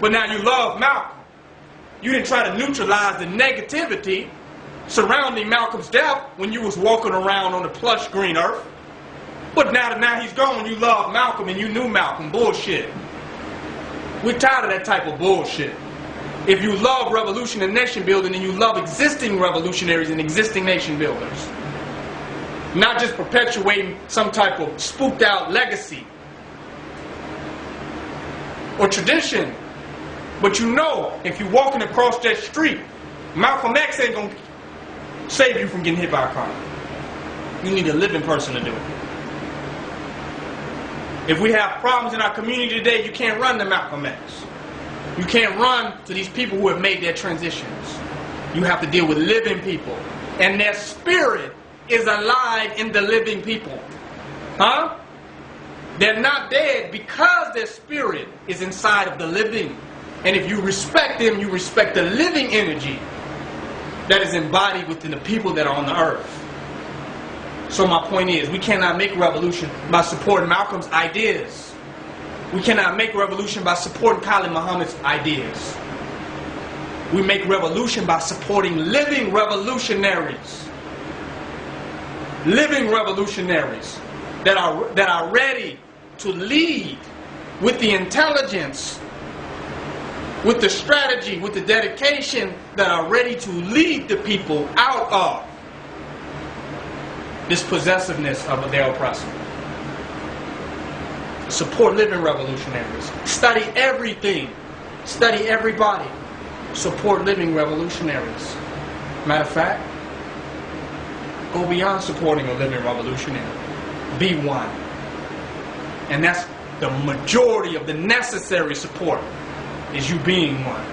but now you love Malcolm. You didn't try to neutralize the negativity surrounding Malcolm's death when you was walking around on the plush green earth. But now that he's gone, you love Malcolm and you knew Malcolm. Bullshit. We're tired of that type of bullshit. If you love revolution and nation building, then you love existing revolutionaries and existing nation builders. Not just perpetuating some type of spooked out legacy or tradition. But you know, if you're walking across that street, Malcolm X ain't gonna save you from getting hit by a car. You need a living person to do it. If we have problems in our community today, you can't run to Malcolm X. You can't run to these people who have made their transitions. You have to deal with living people. And their spirit is alive in the living people. Huh? They're not dead because their spirit is inside of the living. And if you respect them, you respect the living energy that is embodied within the people that are on the earth. So my point is, we cannot make revolution by supporting Malcolm's ideas. We cannot make revolution by supporting Khalid Muhammad's ideas. We make revolution by supporting living revolutionaries. Living revolutionaries that are ready to lead with the intelligence, with the strategy, with the dedication, that are ready to lead the people out of this possessiveness of their oppressor. Support living revolutionaries. Study everything. Study everybody. Support living revolutionaries. Matter of fact, go beyond supporting a living revolutionary. Be one. And that's the majority of the necessary support, is you being one.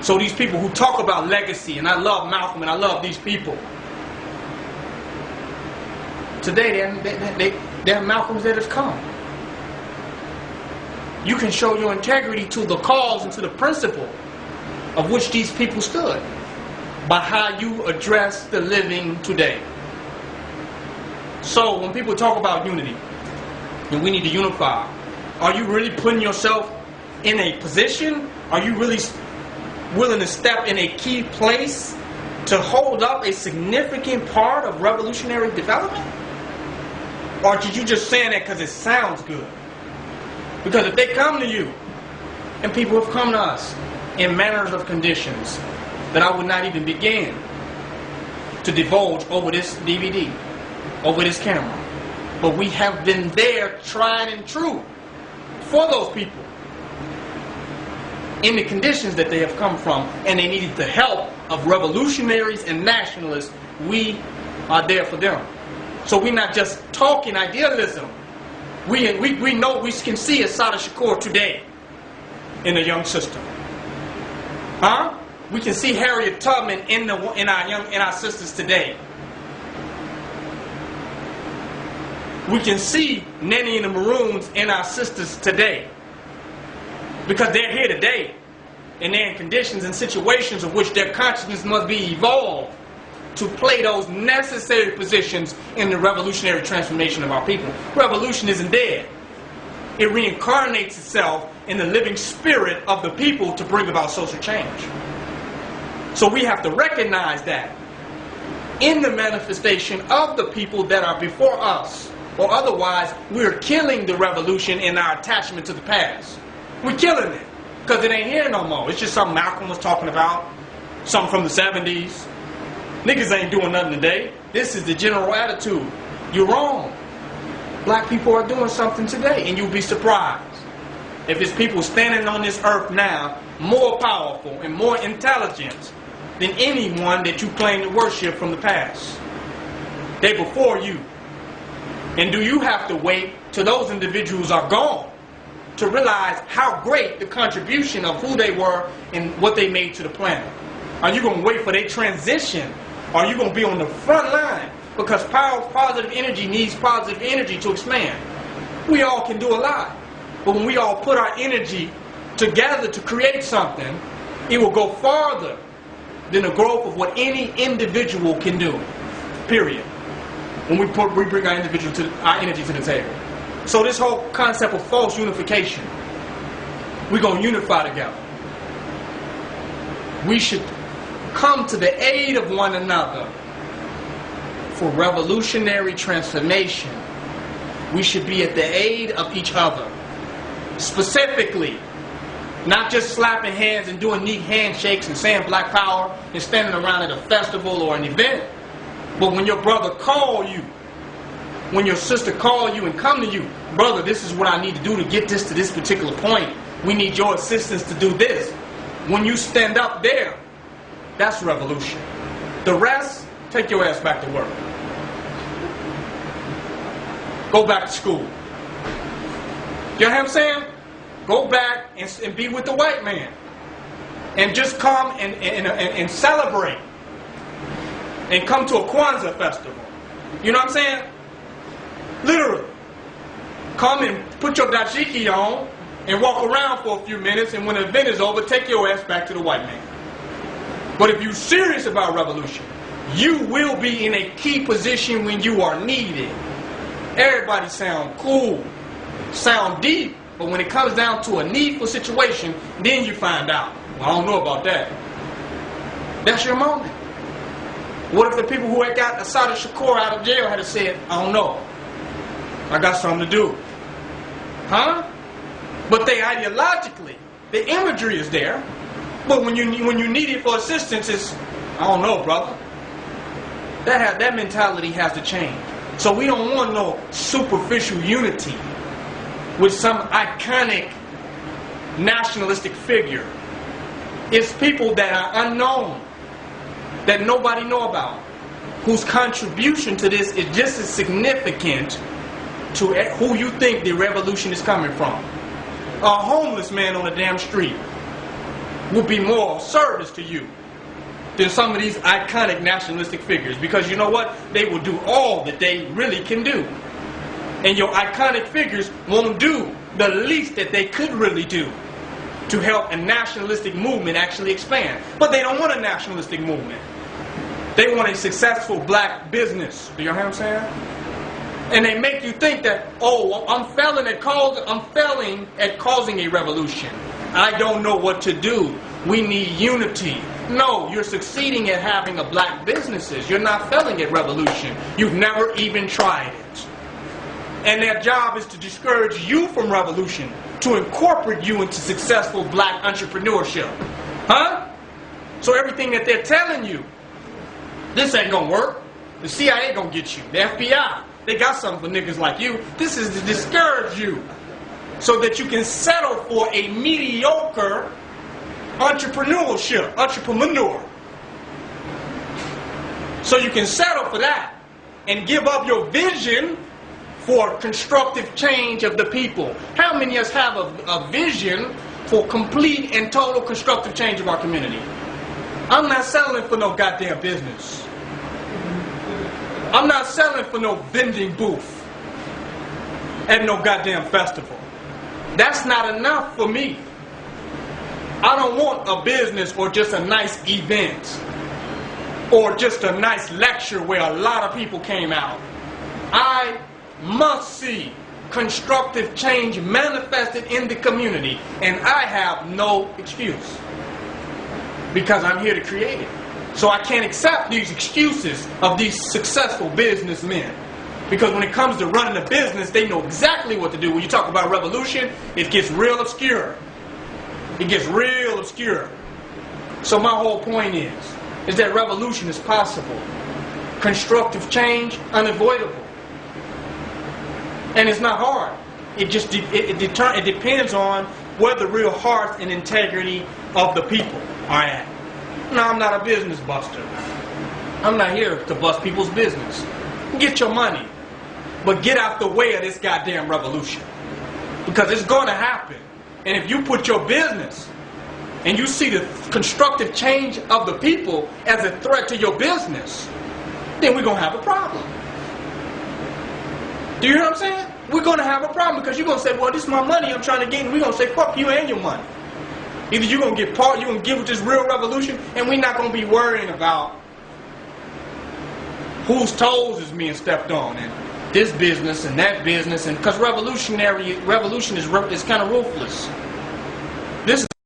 So these people who talk about legacy, and I love Malcolm and I love these people, today they're Malcolms that have come. You can show your integrity to the cause and to the principle of which these people stood by how you address the living today. So when people talk about unity, and we need to unify, are you really putting yourself in a position? Are you really willing to step in a key place to hold up a significant part of revolutionary development? Or are you just saying that because it sounds good? Because if they come to you, and people have come to us in manners of conditions that I would not even begin to divulge over this DVD, over this camera, but we have been there, tried and true, for those people in the conditions that they have come from, and they needed the help of revolutionaries and nationalists. We are there for them. So we're not just talking idealism. We know, we can see Assata Shakur today in the young sister. Huh? We can see Harriet Tubman in our sisters today. We can see Nenny and the Maroons in our sisters today. Because they're here today. And they're in conditions and situations of which their consciousness must be evolved to play those necessary positions in the revolutionary transformation of our people. Revolution isn't dead. It reincarnates itself in the living spirit of the people to bring about social change. So we have to recognize that in the manifestation of the people that are before us, or otherwise we're killing the revolution in our attachment to the past. We're killing it because it ain't here no more. It's just something Malcolm was talking about, something from the 70s. Niggas ain't doing nothing today. This is the general attitude. You're wrong. Black people are doing something today, and you'll be surprised if it's people standing on this earth now more powerful and more intelligent than anyone that you claim to worship from the past. They before you. And do you have to wait till those individuals are gone to realize how great the contribution of who they were and what they made to the planet? Are you going to wait for their transition? Or are you going to be on the front line? Because positive energy needs positive energy to expand. We all can do a lot. But when we all put our energy together to create something, it will go farther than the growth of what any individual can do. Period. When we bring our energy to the table. So this whole concept of false unification, We're going to unify together. We should come to the aid of one another for revolutionary transformation. We should be at the aid of each other. Specifically, not just slapping hands and doing neat handshakes and saying black power and standing around at a festival or an event. But when your brother call you, when your sister call you and come to you, brother, this is what I need to do to get this to this particular point. We need your assistance to do this. When you stand up there, that's revolution. The rest, take your ass back to work. Go back to school. You know what I'm saying? Go back and be with the white man. And just come and celebrate. And come to a Kwanzaa festival. You know what I'm saying? Literally. Come and put your dashiki on and walk around for a few minutes, and when the event is over, take your ass back to the white man. But if you're serious about revolution, you will be in a key position when you are needed. Everybody sound cool, sound deep, but when it comes down to a needful situation, then you find out, well, I don't know about that. That's your moment. What if the people who had got Assata Shakur out of jail had said, I don't know, I got something to do. Huh? But they ideologically, the imagery is there. But when you need it for assistance, it's, I don't know, brother. That mentality has to change. So we don't want no superficial unity with some iconic nationalistic figure. It's people that are unknown, that nobody know about, whose contribution to this is just as significant to who you think the revolution is coming from. A homeless man on the damn street will be more of service to you than some of these iconic nationalistic figures, because you know what? They will do all that they really can do. And your iconic figures won't do the least that they could really do to help a nationalistic movement actually expand. But they don't want a nationalistic movement. They want a successful black business. Do you know what I'm saying? And they make you think that, oh, I'm failing at causing a revolution. I don't know what to do. We need unity. No, you're succeeding at having a black businesses. You're not failing at revolution. You've never even tried it. And their job is to discourage you from revolution, to incorporate you into successful black entrepreneurship. Huh? So everything that they're telling you, this ain't gonna work. The CIA gonna get you. The FBI. They got something for niggas like you. This is to discourage you so that you can settle for a mediocre entrepreneur. So you can settle for that and give up your vision for constructive change of the people. How many of us have a vision for complete and total constructive change of our community? I'm not selling for no goddamn business. I'm not selling for no vending booth at no goddamn festival. That's not enough for me. I don't want a business or just a nice event or just a nice lecture where a lot of people came out. I must see constructive change manifested in the community, and I have no excuse because I'm here to create it. So I can't accept these excuses of these successful businessmen. Because when it comes to running a business, they know exactly what to do. When you talk about revolution, it gets real obscure. It gets real obscure. So my whole point is that revolution is possible. Constructive change, unavoidable. And it's not hard. It just it depends on where the real heart and integrity of the people are at. No, I'm not a business buster. I'm not here to bust people's business. Get your money. But get out the way of this goddamn revolution. Because it's going to happen. And if you put your business and you see the constructive change of the people as a threat to your business, then we're going to have a problem. Do you hear what I'm saying? We're going to have a problem because you're going to say, well, this is my money I'm trying to get. And we're going to say, fuck you and your money. Either you're going to get part, you're going to give with this real revolution, and we're not going to be worrying about whose toes is being stepped on and this business and that business, and because revolution is kind of ruthless. This is